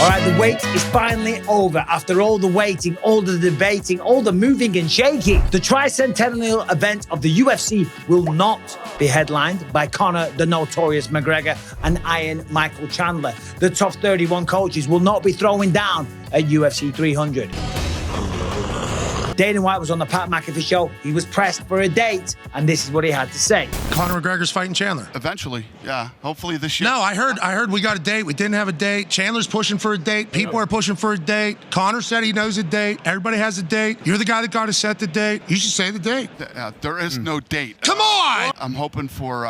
All right, the wait is finally over. After all the waiting, all the debating, all the moving and shaking, the tricentennial event of the UFC will not be headlined by Conor the Notorious McGregor and Iron Michael Chandler. The top 31 coaches will not be throwing down at UFC 300. Dana White was on the Pat McAfee show. He was pressed for a date, and this is what he had to say. Conor McGregor's fighting Chandler. Eventually, yeah. Hopefully this year. No, I heard we got a date. We didn't have a date. Chandler's pushing for a date. People are pushing for a date. Conor said he knows a date. Everybody has a date. You're the guy that got to set the date. You should say the date. There is no date. Come on! I'm hoping for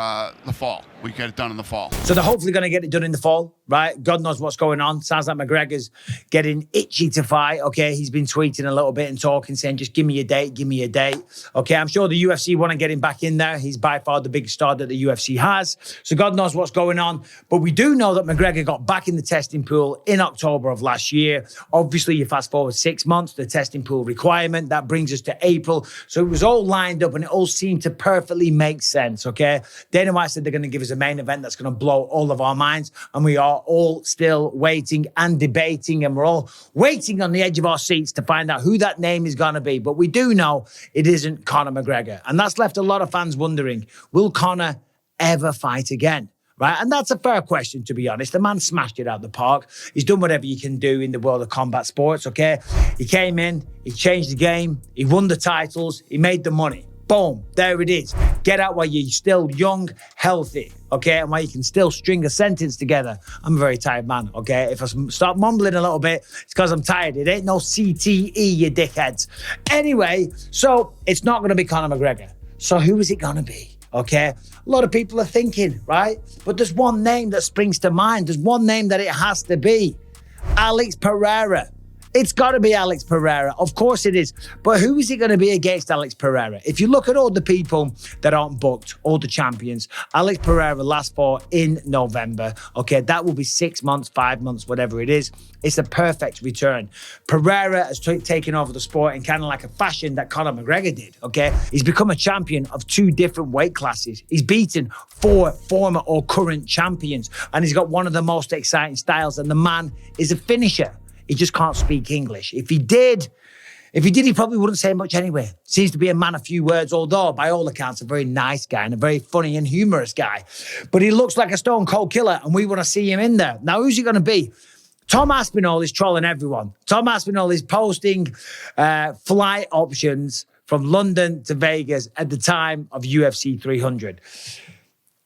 the fall. We get it done in the fall. So they're hopefully going to get it done in the fall, right? God knows what's going on. Sounds like McGregor's getting itchy to fight, okay? He's been tweeting a little bit and talking, saying, just give me a date, give me a date. Okay, I'm sure the UFC want to get him back in there. He's by far the biggest star that the UFC has. So God knows what's going on. But we do know that McGregor got back in the testing pool in October of last year. Obviously, you fast forward 6 months, the testing pool requirement. That brings us to April. So it was all lined up and it all seemed to perfectly make sense, okay? Dana White said they're going to give us a main event that's going to blow all of our minds. And we are all still waiting and debating. And we're all waiting on the edge of our seats to find out who that name is going to be. But we do know it isn't Conor McGregor. And that's left a lot of fans wondering, will Conor ever fight again? Right? And that's a fair question, to be honest. The man smashed it out the park. He's done whatever you can do in the world of combat sports, okay? He came in, he changed the game, he won the titles, he made the money. Boom, there it is. Get out while you're still young, healthy, okay? And while you can still string a sentence together. I'm a very tired man, okay? If I start mumbling a little bit, it's because I'm tired. It ain't no CTE, you dickheads. Anyway, so it's not going to be Conor McGregor. So who is it going to be, okay? A lot of people are thinking, right? But there's one name that springs to mind. There's one name that it has to be. Alex Pereira. It's got to be Alex Pereira. Of course it is. But who is it going to be against Alex Pereira? If you look at all the people that aren't booked, all the champions, Alex Pereira last fought in November. Okay, that will be 6 months, 5 months, whatever it is. It's a perfect return. Pereira has taken over the sport in kind of like a fashion that Conor McGregor did, okay? He's become a champion of 2 different weight classes. He's beaten 4 former or current champions, and he's got one of the most exciting styles, and the man is a finisher. He just can't speak English. If he did, he probably wouldn't say much anyway. Seems to be a man of few words, although by all accounts, a very nice guy and a very funny and humorous guy. But he looks like a stone cold killer, and we want to see him in there. Now, who's he going to be? Tom Aspinall is trolling everyone. Tom Aspinall is posting flight options from London to Vegas at the time of UFC 300.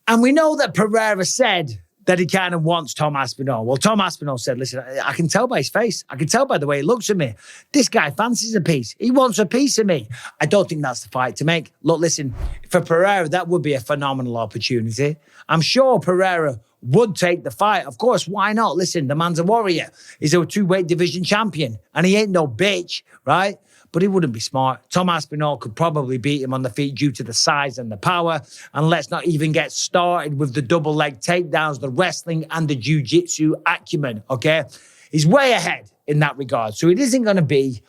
And we know that Pereira said that he kind of wants Tom Aspinall. Well, Tom Aspinall said, listen, I can tell by his face. I can tell by the way he looks at me. This guy fancies a piece. He wants a piece of me. I don't think that's the fight to make. Look, listen, for Pereira, that would be a phenomenal opportunity. I'm sure Pereira would take the fight. Of course, why not? Listen, the man's a warrior. He's a 2-weight division champion, and he ain't no bitch, right? But he wouldn't be smart. Tom Aspinall could probably beat him on the feet due to the size and the power. And let's not even get started with the double leg takedowns, the wrestling and the jiu-jitsu acumen, okay? He's way ahead in that regard. So it isn't going to be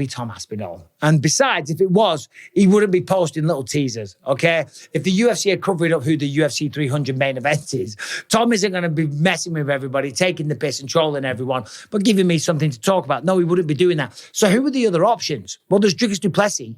Tom Aspinall. And besides, if it was, he wouldn't be posting little teasers, okay? If the UFC are covering up who the UFC 300 main event is, Tom isn't going to be messing with everybody, taking the piss and trolling everyone, but giving me something to talk about. No, he wouldn't be doing that. So who are the other options? Well, there's Dricus du Plessis.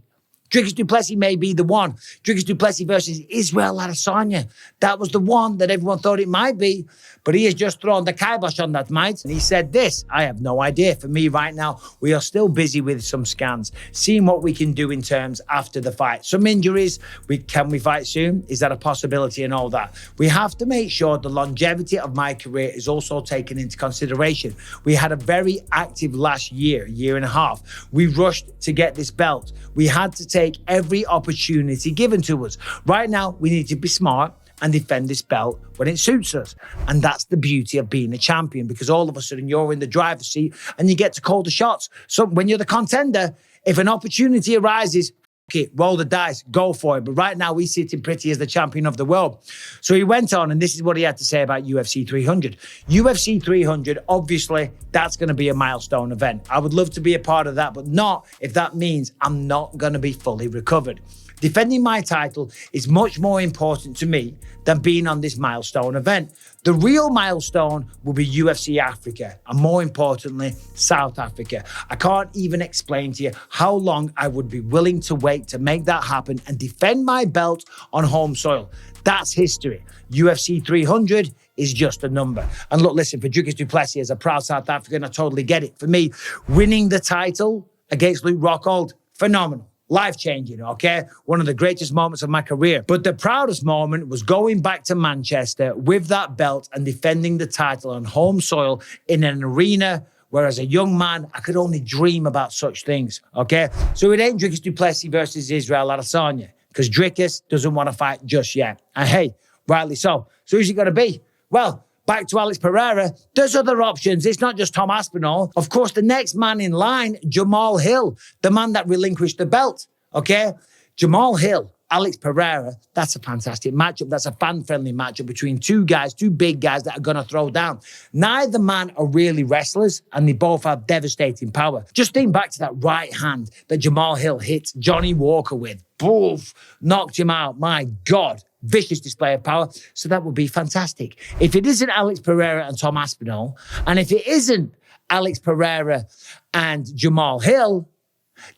Dricus du Plessis may be the one. Dricus du Plessis versus Israel Adesanya. That was the one that everyone thought it might be, but he has just thrown the kibosh on that, mate. And he said this, I have no idea. For me right now, we are still busy with some scans, seeing what we can do in terms after the fight. Some injuries, can we fight soon? Is that a possibility and all that? We have to make sure the longevity of my career is also taken into consideration. We had a very active last year and a half. We rushed to get this belt. We had to take every opportunity given to us. Right now, we need to be smart and defend this belt when it suits us. And that's the beauty of being a champion, because all of a sudden you're in the driver's seat and you get to call the shots. So when you're the contender, if an opportunity arises, okay, roll the dice, go for it. But right now, we sit in pretty as the champion of the world. So he went on, and this is what he had to say about UFC 300. UFC 300, obviously, that's going to be a milestone event. I would love to be a part of that, but not if that means I'm not going to be fully recovered. Defending my title is much more important to me than being on this milestone event. The real milestone will be UFC Africa, and more importantly, South Africa. I can't even explain to you how long I would be willing to wait to make that happen and defend my belt on home soil. That's history. UFC 300 is just a number. And look, listen, for Dricus du Plessis, as a proud South African, I totally get it. For me, winning the title against Luke Rockhold, phenomenal. Life-changing, okay? One of the greatest moments of my career. But the proudest moment was going back to Manchester with that belt and defending the title on home soil in an arena where, as a young man, I could only dream about such things, okay? So it ain't Dricus du Plessis versus Israel Adesanya, because Dricus doesn't want to fight just yet. And hey, rightly so. So who's it going to be? Well, back to Alex Pereira, there's other options. It's not just Tom Aspinall. Of course, the next man in line, Jamahal Hill, the man that relinquished the belt, okay? Jamahal Hill, Alex Pereira, that's a fantastic matchup. That's a fan-friendly matchup between two guys, two big guys that are going to throw down. Neither man are really wrestlers, and they both have devastating power. Just think back to that right hand that Jamahal Hill hit Johnny Walker with. Boof, knocked him out. My God. Vicious display of power. So that would be fantastic. If it isn't Alex Pereira and Tom Aspinall, and if it isn't Alex Pereira and Jamahal Hill,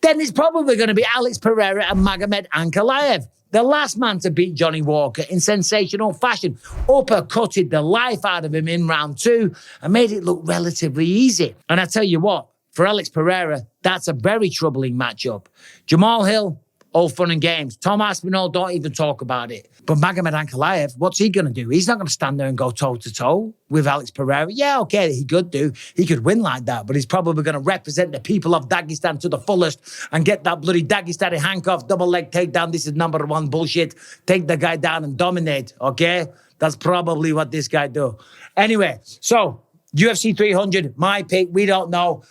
then it's probably going to be Alex Pereira and Magomed Ankalaev, the last man to beat Johnny Walker in sensational fashion. Uppercutted the life out of him in round 2 and made it look relatively easy. And I tell you what, for Alex Pereira, that's a very troubling matchup. Jamahal Hill, all fun and games. Tom Aspinall, don't even talk about it. But Magomed Ankalaev, what's he going to do? He's not going to stand there and go toe-to-toe with Alex Pereira. Yeah, okay, he could do. He could win like that, but he's probably going to represent the people of Dagestan to the fullest and get that bloody Dagestani handcuff, double leg takedown. This is number 1 bullshit. Take the guy down and dominate, okay? That's probably what this guy do. Anyway, so UFC 300, my pick, we don't know.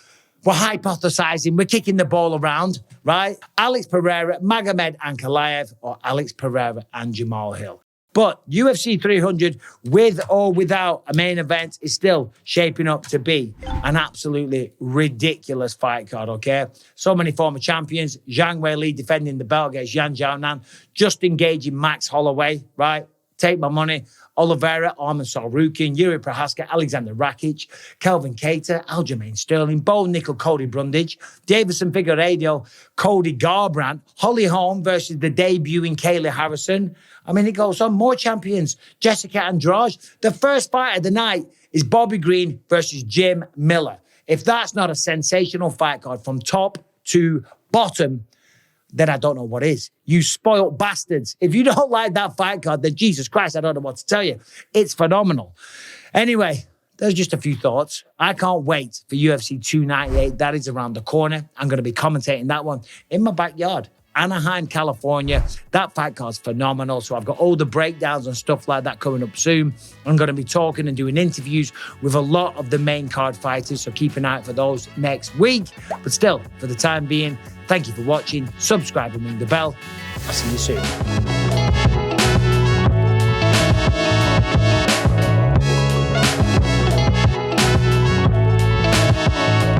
We're hypothesizing, we're kicking the ball around, right? Alex Pereira, Magomed Ankalaev, or Alex Pereira and Jamahal Hill. But UFC 300, with or without a main event, is still shaping up to be an absolutely ridiculous fight card, okay? So many former champions. Zhang Weili defending the belt against Yan Xiaonan, just engaging Max Holloway, right? Take my money. Oliveira, Arman Sarukian, Yuri Prohaska, Alexander Rakic, Kelvin Cater, Aljamain Sterling, Bo Nickel, Cody Brundage, Davison Figueiredo, Cody Garbrandt, Holly Holm versus the debuting Kayla Harrison. I mean, it goes on. More champions. Jessica Andrade. The first fight of the night is Bobby Green versus Jim Miller. If that's not a sensational fight card from top to bottom, then I don't know what is. You spoiled bastards. If you don't like that fight card, then Jesus Christ, I don't know what to tell you. It's phenomenal. Anyway, there's just a few thoughts. I can't wait for UFC 298. That is around the corner. I'm going to be commentating that one in my backyard. Anaheim, California. That fight card's phenomenal. So I've got all the breakdowns and stuff like that coming up soon. I'm going to be talking and doing interviews with a lot of the main card fighters. So keep an eye out for those next week. But still, for the time being, thank you for watching. Subscribe and ring the bell. I'll see you soon.